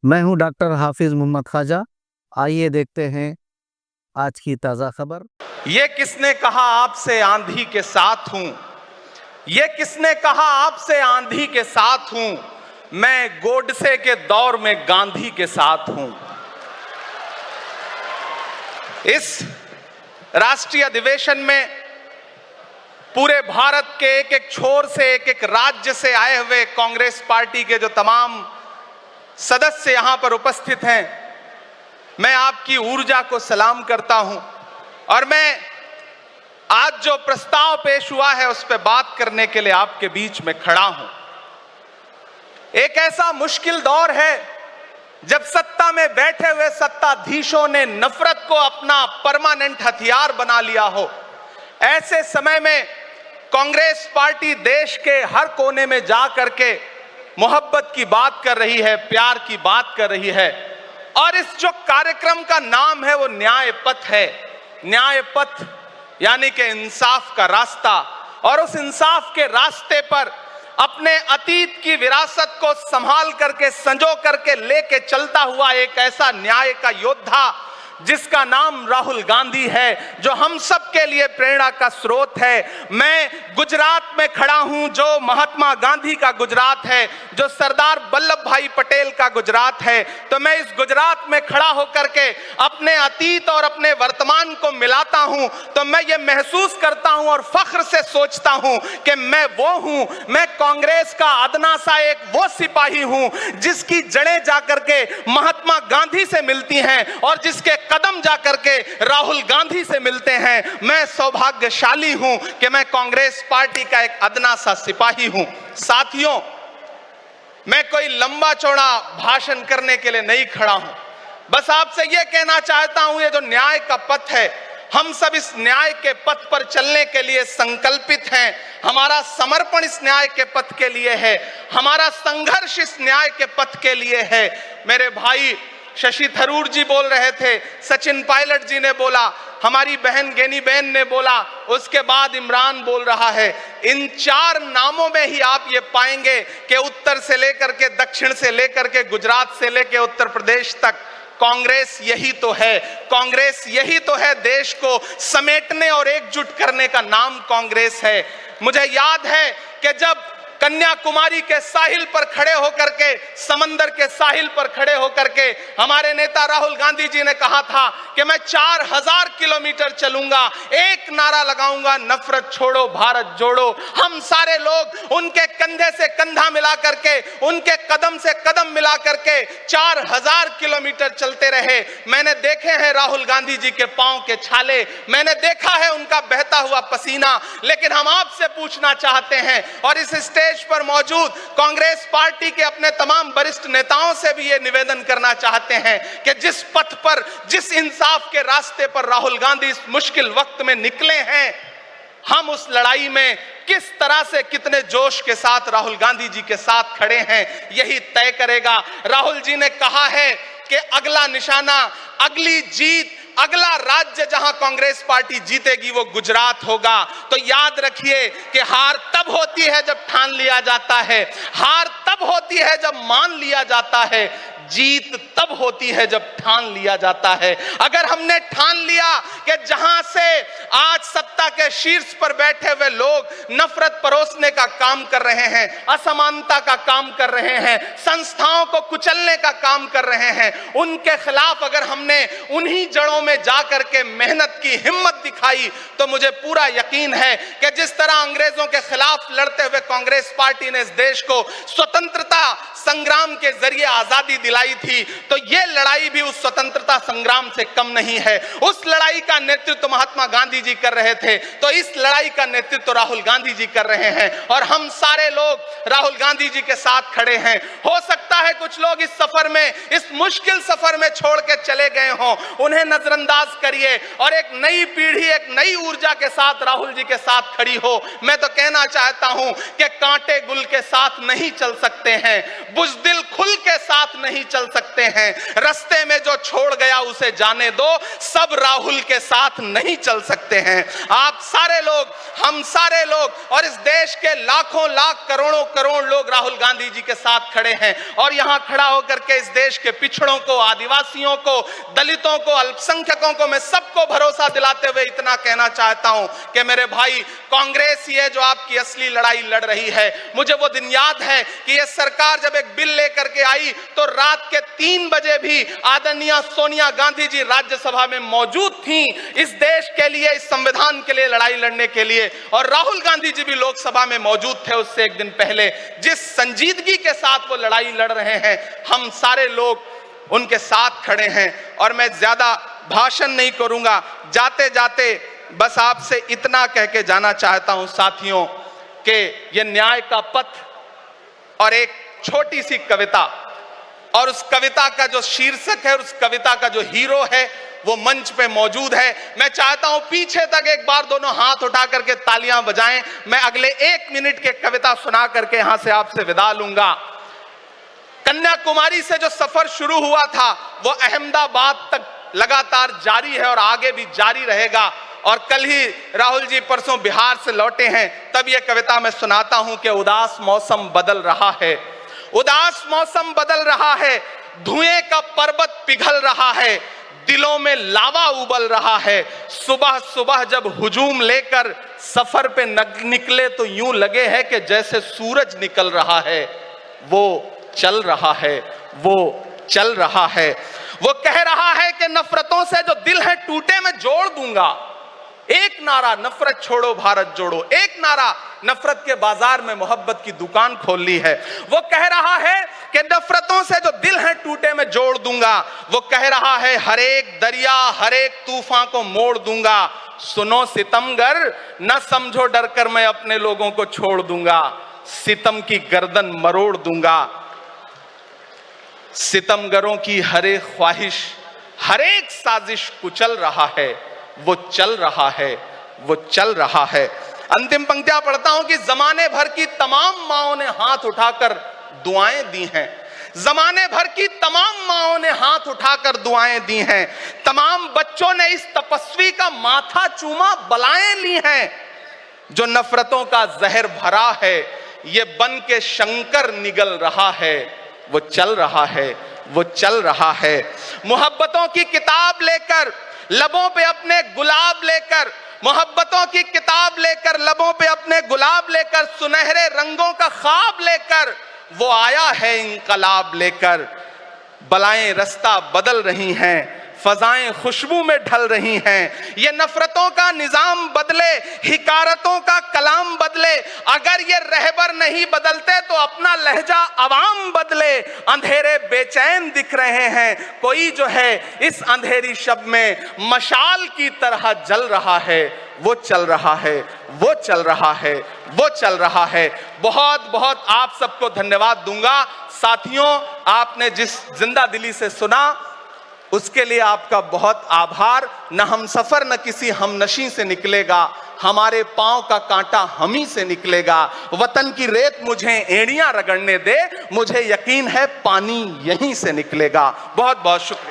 मैं हूं डॉक्टर हाफिज मोहम्मद ख्वाजा। आइए देखते हैं आज की ताज़ा खबर। ये किसने कहा आपसे आंधी के साथ हूं? ये किसने कहा आपसे आंधी के साथ हूं? मैं गोडसे के दौर में गांधी के साथ हूं। इस राष्ट्रीय अधिवेशन में पूरे भारत के एक एक छोर से, एक एक राज्य से आए हुए कांग्रेस पार्टी के जो तमाम सदस्य यहां पर उपस्थित हैं, मैं आपकी ऊर्जा को सलाम करता हूं और मैं आज जो प्रस्ताव पेश हुआ है उस पर बात करने के लिए आपके बीच में खड़ा हूं। एक ऐसा मुश्किल दौर है जब सत्ता में बैठे हुए सत्ताधीशों ने नफरत को अपना परमानेंट हथियार बना लिया हो। ऐसे समय में कांग्रेस पार्टी देश के हर कोने में जा करके मोहब्बत की बात कर रही है, प्यार की बात कर रही है। और इस जो कार्यक्रम का नाम है वो न्याय पथ है। न्याय पथ यानी कि इंसाफ का रास्ता। और उस इंसाफ के रास्ते पर अपने अतीत की विरासत को संभाल करके, संजो करके लेके चलता हुआ एक ऐसा न्याय का योद्धा जिसका नाम राहुल गांधी है, जो हम सब के लिए प्रेरणा का स्रोत है। मैं गुजरात में खड़ा हूं, जो महात्मा गांधी का गुजरात है, जो सरदार वल्लभ भाई पटेल का गुजरात है। तो मैं इस गुजरात में खड़ा होकर के अपने अतीत और अपने वर्तमान को मिलाता हूं तो मैं ये महसूस करता हूं और फख्र से सोचता हूं कि मैं वो हूं, मैं कांग्रेस का अदना सा एक वो सिपाही हूं जिसकी जड़ें जाकर के महात्मा गांधी से मिलती हैं और जिसके कदम जाकर के राहुल गांधी से मिलते हैं। मैं सौभाग्यशाली हूं कि मैं कांग्रेस पार्टी का एक अदना सा सिपाही हूं। साथियों, मैं कोई लंबा चौड़ा भाषण करने के लिए नहीं खड़ा हूं, बस आपसे यह कहना चाहता हूं, ये जो न्याय का पथ है, हम सब इस न्याय के पथ पर चलने के लिए संकल्पित हैं। हमारा समर्पण इस न्याय के पथ के लिए है, हमारा संघर्ष इस न्याय के पथ के लिए है। मेरे भाई शशि थरूर जी बोल रहे थे, सचिन पायलट जी ने बोला, हमारी बहन गेनी बहन ने बोला, उसके बाद इमरान बोल रहा है। इन चार नामों में ही आप ये पाएंगे कि उत्तर से लेकर के, दक्षिण से लेकर के, गुजरात से लेकर उत्तर प्रदेश तक कांग्रेस यही तो है। कांग्रेस यही तो है, देश को समेटने और एकजुट करने का नाम कांग्रेस है। मुझे याद है कि जब कन्याकुमारी के साहिल पर खड़े होकर के, समंदर के साहिल पर खड़े होकर के हमारे नेता राहुल गांधी जी ने कहा था कि मैं 4000 किलोमीटर चलूंगा, एक नारा लगाऊंगा, नफरत छोड़ो भारत जोड़ो। हम सारे लोग उनके कंधे से कंधा मिला करके, उनके कदम से कदम मिला करके 4000 किलोमीटर चलते रहे। मैंने देखे हैं राहुल गांधी जी के पांव के छाले, मैंने देखा है उनका बहता हुआ पसीना। लेकिन हम आपसे पूछना चाहते हैं और इस स्टेज पर मौजूद कांग्रेस पार्टी के अपने तमाम वरिष्ठ नेताओं से भी ये निवेदन करना चाहते हैं कि जिस पथ पर, जिस इंसाफ के रास्ते पर राहुल गांधी इस मुश्किल वक्त में निकले हैं, हम उस लड़ाई में किस तरह से, कितने जोश के साथ राहुल गांधी जी के साथ खड़े हैं, यही तय करेगा। राहुल जी ने कहा है कि अगला निशाना, अगली जीत, अगला राज्य जहां कांग्रेस पार्टी जीतेगी वो गुजरात होगा। तो याद रखिए कि हार तब होती है जब ठान लिया जाता है, हार तब होती है जब मान लिया जाता है, जीत तब होती है जब ठान लिया जाता है। अगर हमने ठान लिया कि जहां से आज सत्ता के शीर्ष पर बैठे हुए लोग नफरत परोसने का काम कर रहे हैं, असमानता का काम कर रहे हैं, संस्थाओं को कुचलने का काम कर रहे हैं, उनके खिलाफ अगर हमने उन्हीं जड़ों में जाकर के मेहनत की, हिम्मत दिखाई, तो मुझे पूरा यकीन है कि जिस तरह अंग्रेजों के खिलाफ लड़ते हुए कांग्रेस पार्टी ने इस देश को स्वतंत्रता संग्राम के जरिए आजादी दिलाई थी, तो यह लड़ाई भी उस स्वतंत्रता संग्राम से कम नहीं है। उस लड़ाई का नेतृत्व महात्मा गांधी जी कर रहे थे, तो इस लड़ाई का नेतृत्व राहुल गांधी जी कर रहे हैं और हम सारे लोग राहुल गांधी जी के साथ खड़े हैं। हो सकता है कुछ लोग इस सफर में, इस मुश्किल सफर में छोड़ के चले गए हों, उन्हें नजरअंदाज करिए और एक नई पीढ़ी, एक नई ऊर्जा के साथ राहुल जी के साथ खड़ी हो। मैं तो कहना चाहता हूं कि कांटे गुल के साथ नहीं चल सकते हैं, बुज़दिल खुल के साथ नहीं नहीं चल सकते हैं। रास्ते में जो छोड़ गया उसे जाने दो, सब राहुल के साथ नहीं चल सकते हैं। आप सारे लोग, हम सारे लोग और इस देश के लाखों लाख करोड़ों करोड़ लोग राहुल गांधी जी के साथ खड़े हैं। और यहां खड़ा होकर के इस देश के पिछड़ों को, आदिवासियों को, दलितों को, अल्पसंख्यकों को मैं सबको भरोसा दिलाते हुए इतना कहना चाहता हूं कि मेरे भाई, कांग्रेस ही है जो आपकी असली लड़ाई लड़ रही है। मुझे वो दिन याद है कि ये सरकार जब एक बिल लेकर के आई तो रात के 3 बजे भी आदरणीय सोनिया गांधी जी राज्यसभा में मौजूद थी इस देश के लिए, इस संविधान के लिए लड़ाई लड़ने के लिए। और राहुल गांधी जी भी लोकसभा में मौजूद थे उससे एक दिन पहले। जिस संजीदगी के साथ वो लड़ाई लड़ रहे हैं, हम सारे लोग उनके साथ खड़े हैं। और मैं ज्यादा भाषण नहीं करूंगा, जाते जाते बस आपसे इतना कह के जाना चाहता हूं साथियों कि ये न्याय का पथ और एक छोटी सी कविता, और उस कविता का जो शीर्षक है और उस कविता का जो हीरो है वो मंच पे मौजूद है। मैं चाहता हूं पीछे तक एक बार दोनों हाथ उठा करके तालियां बजाएं। मैं अगले 1 मिनट के कविता सुना करके यहां से आपसे विदा लूंगा। कन्याकुमारी से जो सफर शुरू हुआ था वो अहमदाबाद तक लगातार जारी है और आगे भी जारी रहेगा। और कल ही राहुल जी परसों बिहार से लौटे हैं, तब ये कविता मैं सुनाता हूं कि उदास मौसम बदल रहा है, उदास मौसम बदल रहा है, धुएं का पर्वत पिघल रहा है, दिलों में लावा उबल रहा है। सुबह सुबह जब हुजूम लेकर सफर पे निकले तो यूं लगे है कि जैसे सूरज निकल रहा है। वो चल रहा है, वो चल रहा है। वो कह रहा है कि नफरतों से जो दिल है टूटे मैं जोड़ दूंगा। एक नारा नफरत छोड़ो भारत जोड़ो, एक नारा नफरत के बाजार में मोहब्बत की दुकान खोल ली है। वो कह रहा है कि नफरतों से जो दिल है टूटे मैं जोड़ दूंगा। वो कह रहा है हर एक दरिया हर एक तूफान को मोड़ दूंगा। सुनो सितमगर, न समझो डर कर मैं अपने लोगों को छोड़ दूंगा। सितम की गर्दन मरोड़ दूंगा। सितमगरों की हर एक ख्वाहिश हर एक साजिश कुचल रहा है। वो चल रहा है, वो चल रहा है। अंतिम पंक्तियां पढ़ता हूं कि जमाने भर की तमाम माओं ने हाथ उठाकर दुआएं दी हैं। जमाने भर की तमाम माओं ने हाथ उठाकर दुआएं दी हैं। तमाम बच्चों ने इस तपस्वी का माथा चूमा, बलाएं ली हैं। जो नफरतों का जहर भरा है ये बन के शंकर निगल रहा है। वो चल रहा है, वो चल रहा है। मोहब्बतों की किताब लेकर लबों पे अपने गुलाब लेकर, मोहब्बतों की किताब लेकर लबों पे अपने गुलाब लेकर, सुनहरे रंगों का ख्वाब लेकर वो आया है इंकलाब लेकर। बलाएं रास्ता बदल रही हैं, फजाएं खुशबू में ढल रही हैं। ये नफरतों का निजाम बदले, हिकारतों का कलाम बदले। अगर ये रहबर नहीं बदलते तो अपना लहजा अवाम बदले। अंधेरे बेचैन दिख रहे हैं, कोई जो है इस अंधेरी शब में मशाल की तरह जल रहा है। वो चल रहा है, वो चल रहा है, वो चल रहा है। बहुत बहुत आप सबको धन्यवाद दूंगा। साथियों, आपने जिस जिंदा दिली से सुना उसके लिए आपका बहुत आभार। न हम सफर न किसी हमनशी से निकलेगा, हमारे पांव का कांटा हम ही से निकलेगा। वतन की रेत मुझे एड़ियां रगड़ने दे, मुझे यकीन है पानी यहीं से निकलेगा। बहुत बहुत शुक्रिया।